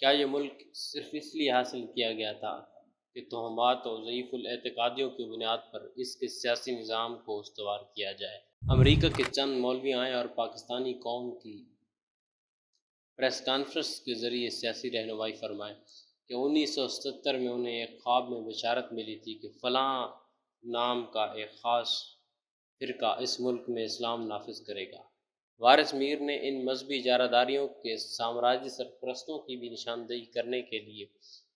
کیا یہ ملک صرف اس لیے حاصل کیا گیا تھا کہ تہمات اور ضعیف الاعتقادیوں کی بنیاد پر اس کے سیاسی نظام کو استوار کیا جائے؟ امریکہ کے چند مولوی آئے اور پاکستانی قوم کی پریس کانفرنس کے ذریعے سیاسی رہنمائی فرمائے کہ 1977 میں انہیں ایک خواب میں بشارت ملی تھی کہ فلاں نام کا ایک خاص فرقہ اس ملک میں اسلام نافذ کرے گا۔ وارث میر نے ان مذہبی اجارہ داریوں کے سامراجی سرپرستوں کی بھی نشاندہی کرنے کے لیے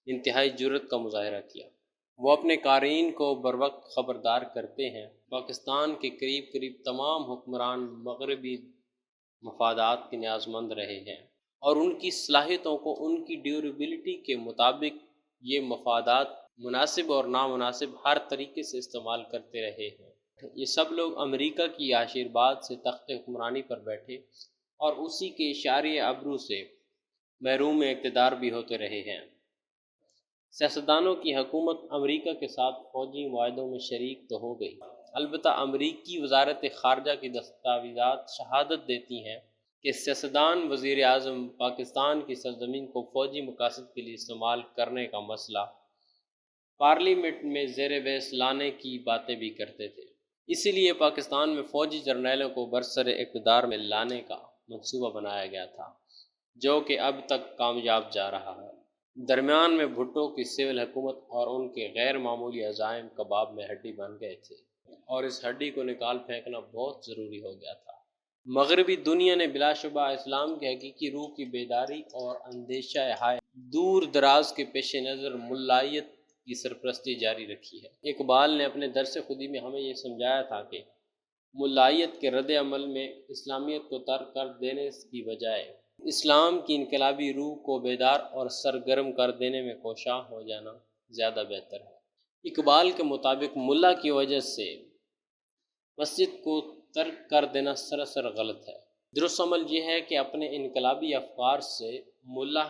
انتہائی جرأت کا مظاہرہ کیا۔ وہ اپنے قارئین کو بروقت خبردار کرتے ہیں پاکستان کے قریب قریب تمام حکمران مغربی مفادات کے نیاز مند رہے ہیں اور ان کی صلاحیتوں کو ان کی ڈیوریبلٹی کے مطابق یہ مفادات مناسب اور نامناسب ہر طریقے سے استعمال کرتے رہے ہیں۔ یہ سب لوگ امریکہ کی آشیرواد سے تخت حکمرانی پر بیٹھے اور اسی کے اشارے ابرو سے محروم اقتدار بھی ہوتے رہے ہیں۔ سیاستدانوں کی حکومت امریکہ کے ساتھ فوجی معاہدوں میں شریک تو ہو گئی، البتہ امریکی وزارت خارجہ کی دستاویزات شہادت دیتی ہیں کہ سیاستدان وزیر اعظم پاکستان کی سرزمین کو فوجی مقاصد کے لیے استعمال کرنے کا مسئلہ پارلیمنٹ میں زیر بحث لانے کی باتیں بھی کرتے تھے۔ اسی لیے پاکستان میں فوجی جرنیلوں کو برسر اقتدار میں لانے کا منصوبہ بنایا گیا تھا، جو کہ اب تک کامیاب جا رہا ہے۔ درمیان میں بھٹو کی سول حکومت اور ان کے غیر معمولی عزائم کباب میں ہڈی بن گئے تھے اور اس ہڈی کو نکال پھینکنا بہت ضروری ہو گیا تھا۔ مغربی دنیا نے بلا شبہ اسلام کی حقیقی روح کی بیداری اور اندیشہ ہائے دور دراز کے پیش نظر ملائیت کی سرپرستی جاری رکھی ہے۔ اقبال نے اپنے درس خودی میں ہمیں یہ سمجھایا تھا کہ ملائیت کے رد عمل میں اسلامیت کو ترک کر دینے کی بجائے اسلام کی انقلابی روح کو بیدار اور سرگرم کر دینے میں کوشاں ہو جانا زیادہ بہتر ہے۔ اقبال کے مطابق ملا کی وجہ سے مسجد کو ترک کر دینا سراسر غلط ہے۔ درست عمل یہ ہے کہ اپنے انقلابی افکار سے ملا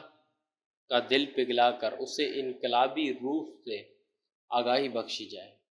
کا دل پگھلا کر اسے انقلابی روح سے آگاہی بخشی جائے۔